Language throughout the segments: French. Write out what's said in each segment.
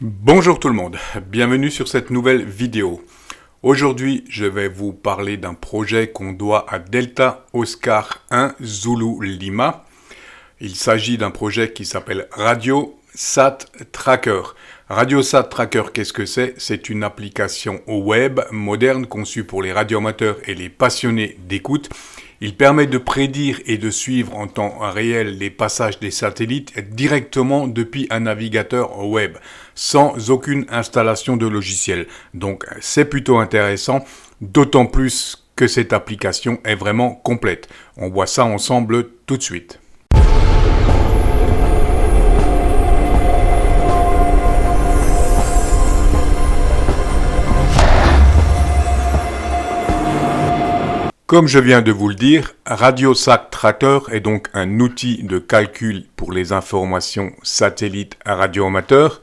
Bonjour tout le monde, bienvenue sur cette nouvelle vidéo. Aujourd'hui, je vais vous parler d'un projet qu'on doit à Delta Oscar 1 Zulu Lima. Il s'agit d'un projet qui s'appelle Radio Sat Tracker. Radio Sat Tracker, qu'est-ce que c'est? C'est une application au web moderne conçue pour les radioamateurs et les passionnés d'écoute. Il permet de prédire et de suivre en temps réel les passages des satellites directement depuis un navigateur web, sans aucune installation de logiciel. Donc c'est plutôt intéressant, d'autant plus que cette application est vraiment complète. On voit ça ensemble tout de suite. Comme je viens de vous le dire, Radio Sat Tracker est donc un outil de calcul pour les informations satellites à radioamateurs.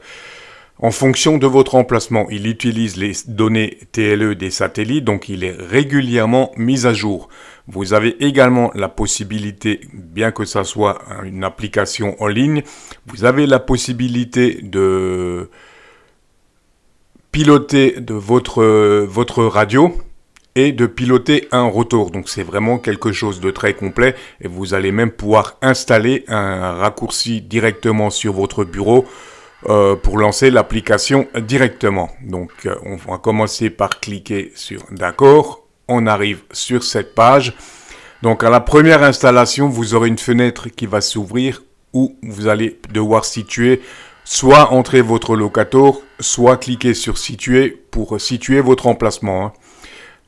En fonction de votre emplacement, il utilise les données TLE des satellites, donc il est régulièrement mis à jour. Vous avez également la possibilité, bien que ça soit une application en ligne, vous avez la possibilité de piloter de votre radio et de piloter un rotor. Donc c'est vraiment quelque chose de très complet et vous allez même pouvoir installer un raccourci directement sur votre bureau pour lancer l'application directement. Donc on va commencer par cliquer sur d'accord. On arrive sur cette page. Donc à la première installation, vous aurez une fenêtre qui va s'ouvrir où vous allez devoir situer, soit entrer votre locator, soit cliquer sur situer pour situer votre emplacement.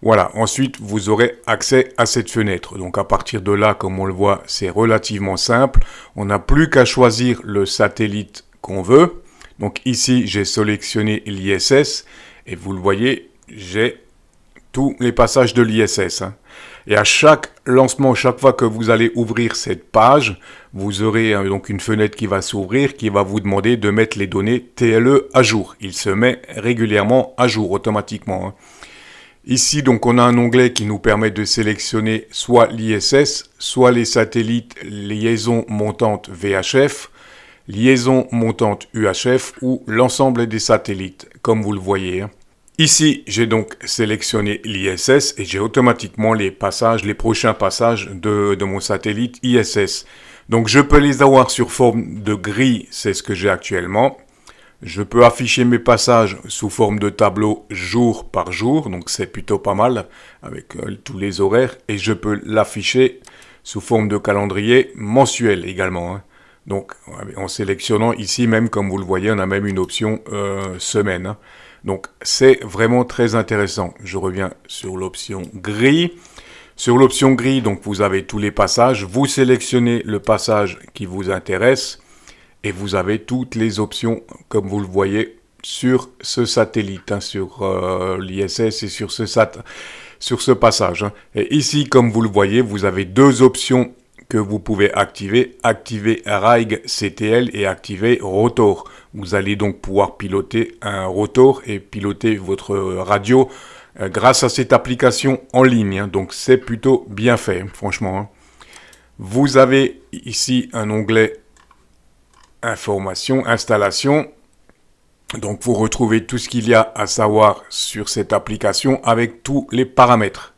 Voilà, ensuite vous aurez accès à cette fenêtre. Donc à partir de là, comme on le voit, c'est relativement simple. On n'a plus qu'à choisir le satellite qu'on veut. Donc ici, j'ai sélectionné l'ISS et vous le voyez, j'ai tous les passages de l'ISS. Et à chaque lancement, chaque fois que vous allez ouvrir cette page, vous aurez donc une fenêtre qui va s'ouvrir, qui va vous demander de mettre les données TLE à jour. Il se met régulièrement à jour automatiquement. Ici, donc, on a un onglet qui nous permet de sélectionner soit l'ISS, soit les satellites liaison montante VHF, liaison montante UHF ou l'ensemble des satellites, comme vous le voyez. Ici, j'ai donc sélectionné l'ISS et j'ai automatiquement les prochains passages de mon satellite ISS. Donc, je peux les avoir sur forme de grille, c'est ce que j'ai actuellement. Je peux afficher mes passages sous forme de tableau jour par jour, donc c'est plutôt pas mal avec tous les horaires. Et je peux l'afficher sous forme de calendrier mensuel également. Donc en sélectionnant ici même, comme vous le voyez, on a même une option semaine. Donc c'est vraiment très intéressant. Je reviens sur l'option grille. Sur l'option grille, donc vous avez tous les passages. Vous sélectionnez le passage qui vous intéresse. Et vous avez toutes les options, comme vous le voyez, sur ce satellite, sur l'ISS et sur ce passage. Et ici, comme vous le voyez, vous avez deux options que vous pouvez activer. Activer RAIG CTL et activer Rotor. Vous allez donc pouvoir piloter un rotor et piloter votre radio grâce à cette application en ligne. Donc c'est plutôt bien fait, franchement. Vous avez ici un onglet Information, installation. Donc vous retrouvez tout ce qu'il y a à savoir sur cette application avec tous les paramètres.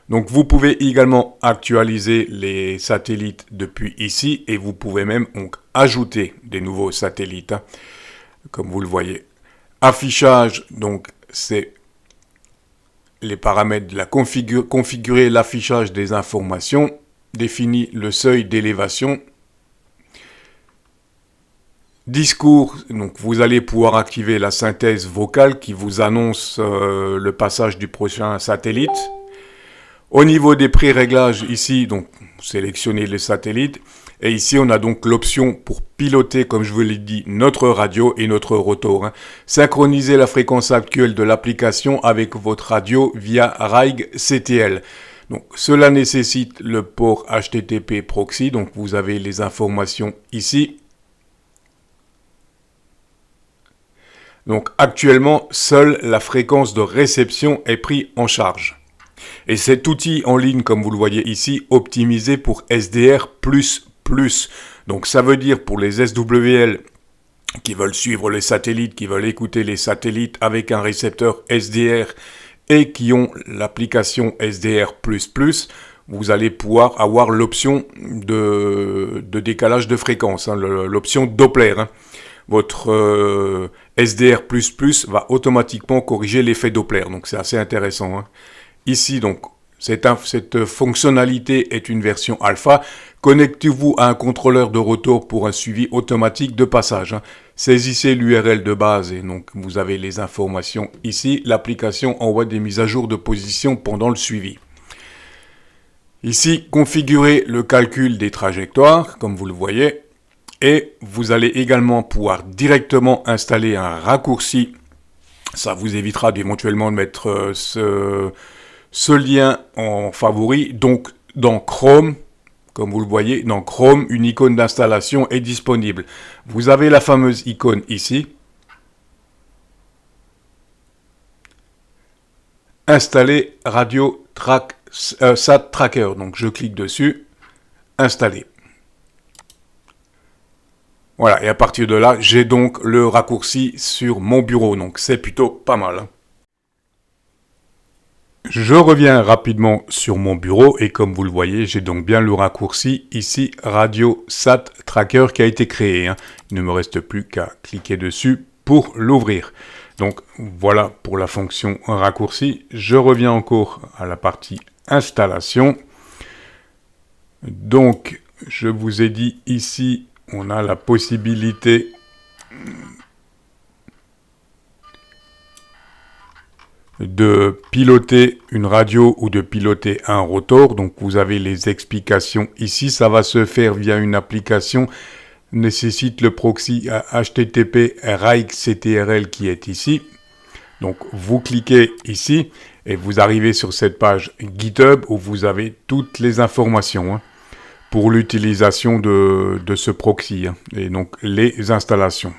Donc vous pouvez également actualiser les satellites depuis ici et vous pouvez même donc ajouter des nouveaux satellites, comme vous le voyez. Affichage, donc c'est les paramètres de la configurer l'affichage des informations. Définit le seuil d'élévation. Discours, donc vous allez pouvoir activer la synthèse vocale qui vous annonce le passage du prochain satellite. Au niveau des pré-réglages, ici, donc sélectionnez le satellite. Et ici, on a donc l'option pour piloter, comme je vous l'ai dit, notre radio et notre rotor. Synchroniser la fréquence actuelle de l'application avec votre radio via RAIG CTL. Donc, cela nécessite le port HTTP proxy, donc vous avez les informations ici. Donc, actuellement, seule la fréquence de réception est prise en charge. Et cet outil en ligne, comme vous le voyez ici, optimisé pour SDR++. Donc ça veut dire pour les SWL qui veulent suivre les satellites, qui veulent écouter les satellites avec un récepteur SDR et qui ont l'application SDR++, vous allez pouvoir avoir l'option de décalage de fréquence, hein, l'option Doppler. Hein. Votre SDR++ va automatiquement corriger l'effet Doppler, donc c'est assez intéressant. Hein. Ici, donc, cette fonctionnalité est une version alpha. Connectez-vous à un contrôleur de retour pour un suivi automatique de passage. Hein. Saisissez l'URL de base et donc vous avez les informations ici. L'application envoie des mises à jour de position pendant le suivi. Ici, configurez le calcul des trajectoires, comme vous le voyez. Et vous allez également pouvoir directement installer un raccourci. Ça vous évitera d'éventuellement de mettre ce lien en favori. Donc, dans Chrome, comme vous le voyez, dans Chrome, une icône d'installation est disponible. Vous avez la fameuse icône ici. Installer Radio Sat Tracker. Donc, je clique dessus. Installer. Voilà, et à partir de là, j'ai donc le raccourci sur mon bureau. Donc, c'est plutôt pas mal. Je reviens rapidement sur mon bureau et comme vous le voyez, j'ai donc bien le raccourci ici, Radio Sat Tracker qui a été créé. Hein. Il ne me reste plus qu'à cliquer dessus pour l'ouvrir. Donc voilà pour la fonction raccourci. Je reviens encore à la partie installation. Donc je vous ai dit ici, on a la possibilité de piloter une radio ou de piloter un rotor. Donc vous avez les explications ici. Ça va se faire via une application. Nécessite le proxy HTTP RAIC-CTRL qui est ici. Donc vous cliquez ici et vous arrivez sur cette page GitHub où vous avez toutes les informations hein, pour l'utilisation de ce proxy hein, et donc les installations.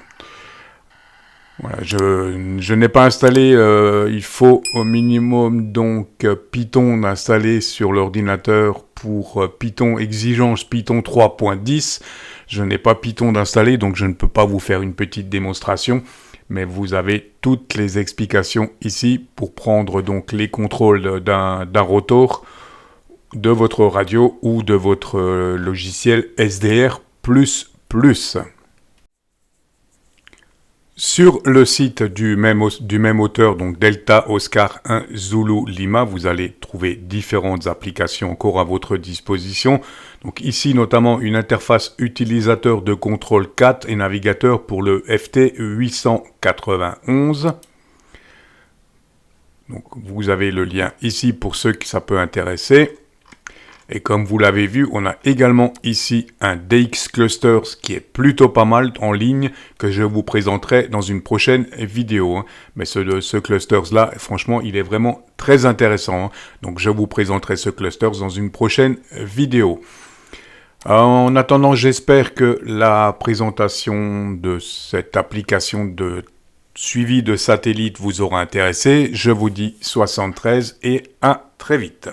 Voilà, je n'ai pas installé, il faut au minimum donc Python installé sur l'ordinateur pour Python exigence Python 3.10. Je n'ai pas Python d'installer, donc je ne peux pas vous faire une petite démonstration, mais vous avez toutes les explications ici pour prendre donc les contrôles d'un rotor de votre radio ou de votre logiciel SDR++. Sur le site du même auteur, donc Delta Oscar 1 Zulu Lima, vous allez trouver différentes applications encore à votre disposition. Donc ici notamment une interface utilisateur de contrôle 4 et navigateur pour le FT 891. Donc vous avez le lien ici pour ceux que ça peut intéresser. Et comme vous l'avez vu, on a également ici un DX Clusters qui est plutôt pas mal en ligne, que je vous présenterai dans une prochaine vidéo. Hein. Mais ce Clusters-là, franchement, il est vraiment très intéressant. Hein. Donc je vous présenterai ce Clusters dans une prochaine vidéo. En attendant, j'espère que la présentation de cette application de suivi de satellite vous aura intéressé. Je vous dis 73 et à très vite.